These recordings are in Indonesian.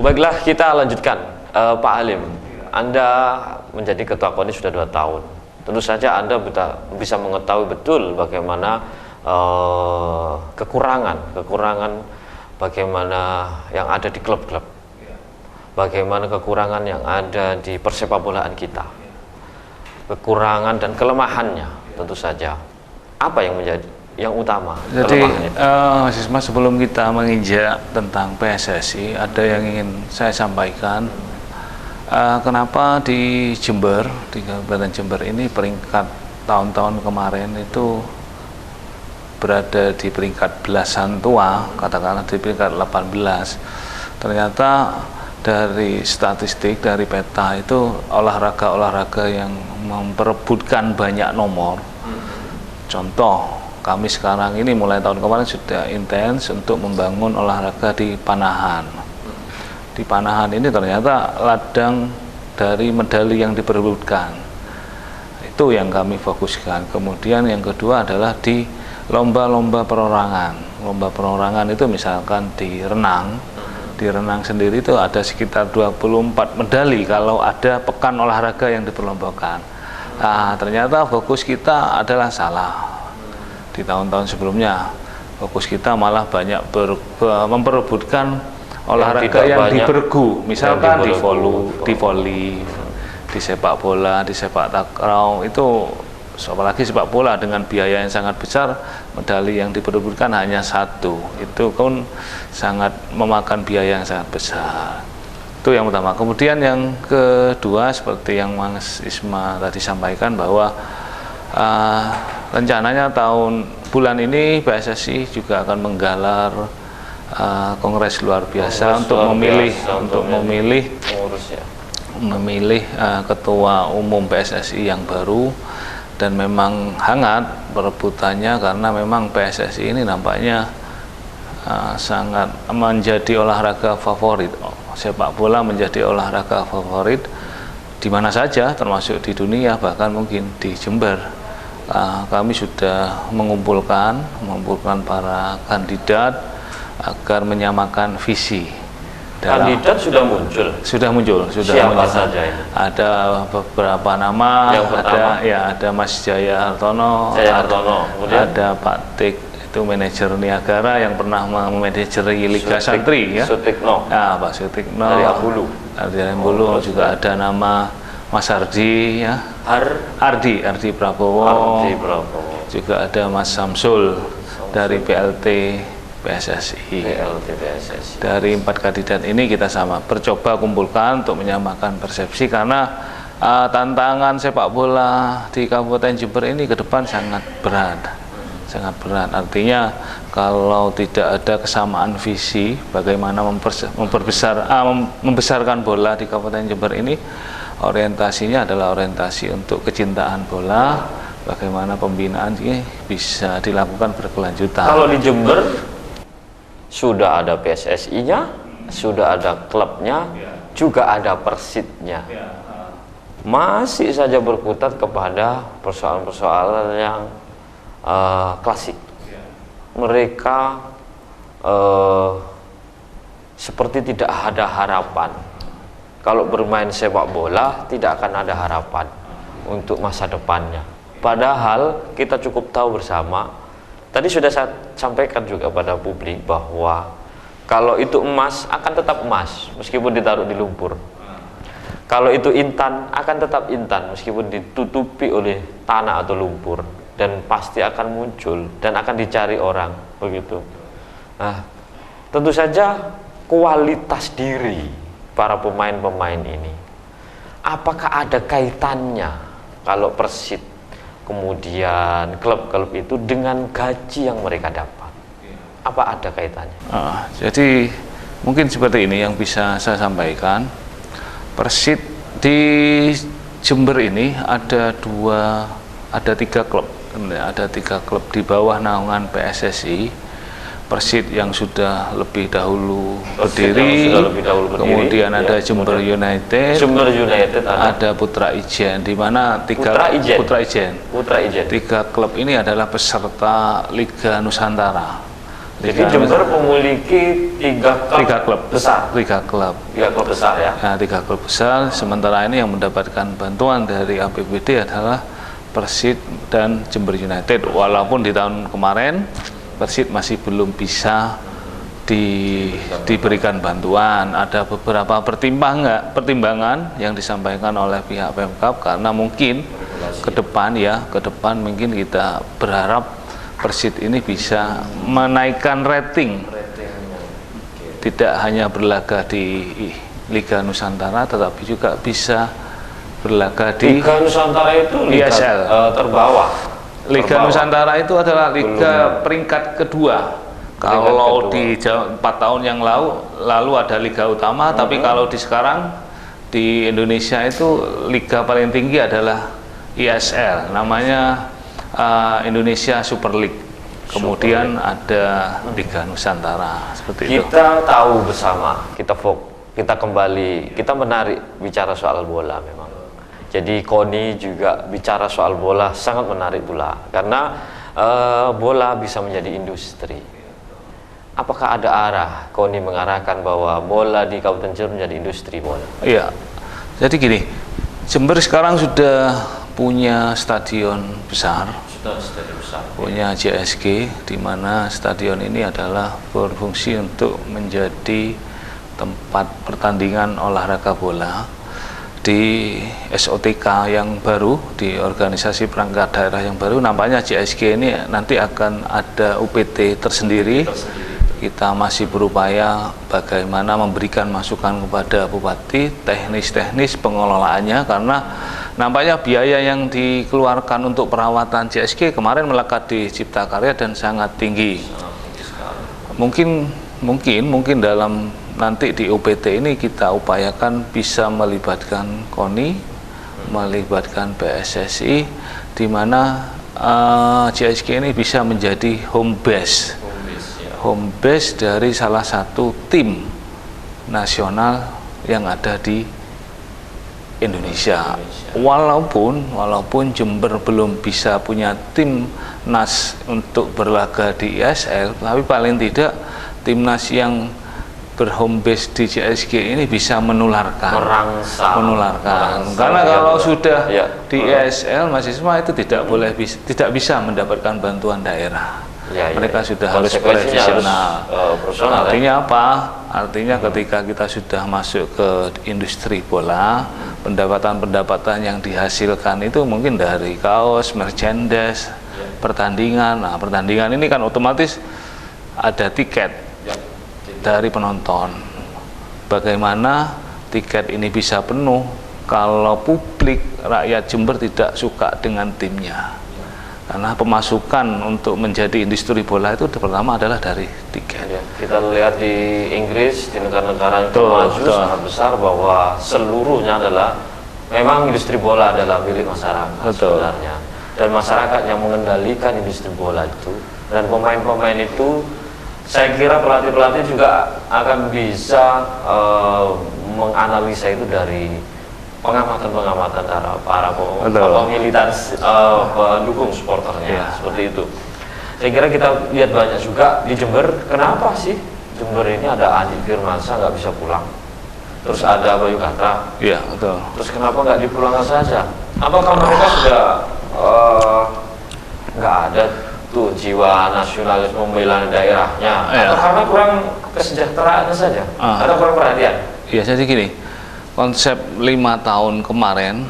Baiklah, kita lanjutkan. Pak Halim, Anda menjadi ketua KONI sudah 2 tahun. Tentu saja Anda bisa mengetahui betul bagaimana kekurangan bagaimana yang ada di klub-klub, bagaimana kekurangan yang ada di persepak bolaan kita, kekurangan dan kelemahannya. Tentu saja apa yang menjadi yang utama? Jadi sebelum kita menginjak tentang PSSI, ada yang ingin saya sampaikan. Kenapa di Jember, di Kabupaten Jember ini peringkat tahun-tahun kemarin itu berada di peringkat belasan tua, katakanlah di peringkat 18. Ternyata dari statistik, dari peta itu olahraga-olahraga yang memperebutkan banyak nomor. Contoh, kami sekarang ini mulai tahun kemarin sudah intens untuk membangun olahraga di panahan. Di panahan ini ternyata ladang dari medali yang diperebutkan. Itu yang kami fokuskan. Kemudian yang kedua adalah di lomba-lomba perorangan. Lomba perorangan itu misalkan di renang. Di renang sendiri itu ada sekitar 24 medali kalau ada pekan olahraga yang diperlombakan. Nah, ternyata fokus kita adalah salah. Di tahun-tahun sebelumnya fokus kita malah banyak memperebutkan olahraga yang dibergu, misalkan di voli, di sepak bola, di sepak takraw. Itu apalagi sepak bola dengan biaya yang sangat besar, medali yang diperebutkan hanya 1. Itu kan sangat memakan biaya yang sangat besar. Itu yang pertama. Kemudian yang kedua, seperti yang Mas Isma tadi sampaikan, bahwa rencananya bulan ini PSSI juga akan menggelar kongres luar biasa untuk memilih ketua umum PSSI yang baru. Dan memang hangat perebutannya karena memang PSSI ini nampaknya sangat menjadi olahraga favorit. Sepak bola menjadi olahraga favorit di mana saja, termasuk di dunia, bahkan mungkin di Jember. Kami sudah mengumpulkan para kandidat agar menyamakan visi. Kandidat sudah muncul. Siapa saja ini? Ada beberapa nama. Ada Mas Jaya Hartono. Ada Pak Tik, itu manajer Niagara yang pernah memanajeri Liga Santri, ya. Sutikno. Pak Sutikno. Dari Abulu. Juga ada nama Mas Ardi, ya. Ardi Prabowo. Juga ada Mas Samsul dari PLT PSSI. Dari 4 kandidat ini kita bercoba kumpulkan untuk menyamakan persepsi, karena tantangan sepak bola di Kabupaten Jember ini ke depan sangat berat. Artinya kalau tidak ada kesamaan visi bagaimana membesarkan bola di Kabupaten Jember ini, orientasinya adalah orientasi untuk kecintaan bola, bagaimana pembinaan ini bisa dilakukan berkelanjutan. Kalau di Jember sudah ada PSSI-nya, sudah ada klubnya, juga ada Persitnya. Masih saja berkutat kepada persoalan-persoalan yang klasik. Mereka seperti tidak ada harapan. Kalau bermain sepak bola tidak akan ada harapan untuk masa depannya. Padahal kita cukup tahu bersama, tadi sudah saya sampaikan juga pada publik, bahwa kalau itu emas akan tetap emas meskipun ditaruh di lumpur. Kalau itu intan akan tetap intan meskipun ditutupi oleh tanah atau lumpur, dan pasti akan muncul dan akan dicari orang, begitu. Nah, tentu saja kualitas diri para pemain-pemain ini, apakah ada kaitannya kalau Persit kemudian klub-klub itu dengan gaji yang mereka dapat? Apa ada kaitannya? Jadi mungkin seperti ini yang bisa saya sampaikan. Persit di Jember ini ada 3 klub. Ada 3 klub di bawah naungan PSSI. Persit yang sudah lebih dahulu berdiri, kemudian ada Jember United, ada Putra Ijen, di mana Putra Ijen. 3 klub ini adalah peserta Liga Nusantara. Jadi Jember memiliki tiga klub besar. Tiga klub besar ya. Nah, 3 klub besar. Sementara ini yang mendapatkan bantuan dari APBD adalah Persid dan Jember United. Walaupun di tahun kemarin Persid masih belum bisa diberikan bantuan. Ada beberapa pertimbangan yang disampaikan oleh pihak Pemkab, karena mungkin ke depan mungkin kita berharap Persid ini bisa menaikkan rating, tidak hanya berlaga di Liga Nusantara, tetapi juga bisa berlaga di Liga Nusantara itu liga ISL terbawah. Liga Nusantara itu adalah liga peringkat kedua. Kalau di 4 tahun yang lalu ada liga utama, tapi kalau di sekarang di Indonesia itu liga paling tinggi adalah ISL, namanya Indonesia Super League. Kemudian ada Liga Nusantara, seperti itu. Kita tahu bersama, kita kembali, kita menarik bicara soal bola memang. Jadi KONI juga bicara soal bola sangat menarik pula, karena bola bisa menjadi industri. Apakah ada arah KONI mengarahkan bahwa bola di Kabupaten Jember menjadi industri bola? Iya, jadi gini, Jember sekarang sudah punya stadion besar, punya JSG, di mana stadion ini adalah berfungsi untuk menjadi tempat pertandingan olahraga bola. Di SOTK yang baru, di organisasi perangkat daerah yang baru, nampaknya JSG ini nanti akan ada UPT tersendiri. Kita masih berupaya bagaimana memberikan masukan kepada Bupati teknis-teknis pengelolaannya, karena nampaknya biaya yang dikeluarkan untuk perawatan JSG kemarin melekat di Cipta Karya dan sangat tinggi. Mungkin dalam nanti di UPT ini kita upayakan bisa melibatkan KONI, melibatkan PSSI, di mana JSG ini bisa menjadi home base dari salah satu tim nasional yang ada di Indonesia. Walaupun Jember belum bisa punya timnas untuk berlaga di ISL, tapi paling tidak timnas yang berhome base di JSG ini bisa menularkan. Karena kalau sudah di ISL, mahasiswa itu tidak bisa mendapatkan bantuan daerah. Mereka sudah harus profesional. Artinya apa? Artinya ketika kita sudah masuk ke industri bola, pendapatan yang dihasilkan itu mungkin dari kaos, merchandise, pertandingan. Nah, pertandingan ini kan otomatis ada tiket dari penonton. Bagaimana tiket ini bisa penuh kalau publik rakyat Jember tidak suka dengan timnya? Karena pemasukan untuk menjadi industri bola itu pertama adalah dari tiket. Kita lihat di Inggris, di negara-negara yang maju sangat besar, bahwa seluruhnya adalah memang industri bola adalah milik masyarakat sebenarnya, dan masyarakat yang mengendalikan industri bola itu, dan pemain-pemain itu, saya kira pelatih-pelatih juga akan bisa menganalisa itu dari pengamatan para militan pendukung supporternya, seperti itu. Saya kira kita lihat banyak juga di Jember. Kenapa sih Jember ini ada Andi Firmansyah nggak bisa pulang? Terus ada Bayu Katra. Iya, betul. Terus kenapa nggak dipulangkan saja? Apakah mereka sudah nggak ada tuh jiwa nasionalis membela daerahnya? Atau karena kurang kesejahteraannya saja? Atau kurang perhatian? Iya, jadi gini. Konsep 5 tahun kemarin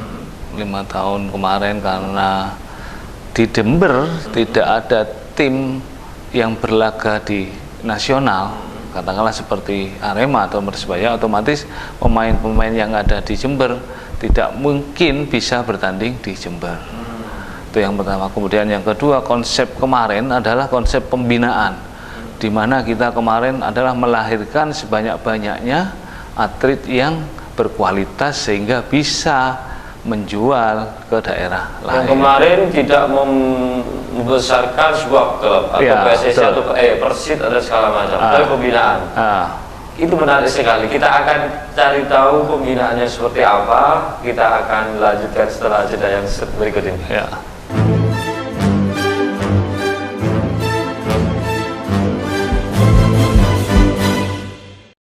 karena di Jember tidak ada tim yang berlaga di nasional, katakanlah seperti Arema atau Persebaya, otomatis pemain-pemain yang ada di Jember tidak mungkin bisa bertanding di Jember. Itu yang pertama. Kemudian yang kedua, konsep kemarin adalah konsep pembinaan, di mana kita kemarin adalah melahirkan sebanyak-banyaknya atlet yang berkualitas sehingga bisa menjual ke daerah lain. Yang kemarin tidak membesarkan sebuah klub atau PSSI atau Persid ada segala macam, tapi pembinaan. Itu menarik sekali. Kita akan cari tahu pembinaannya seperti apa. Kita akan lanjutkan setelah jeda yang berikut ini.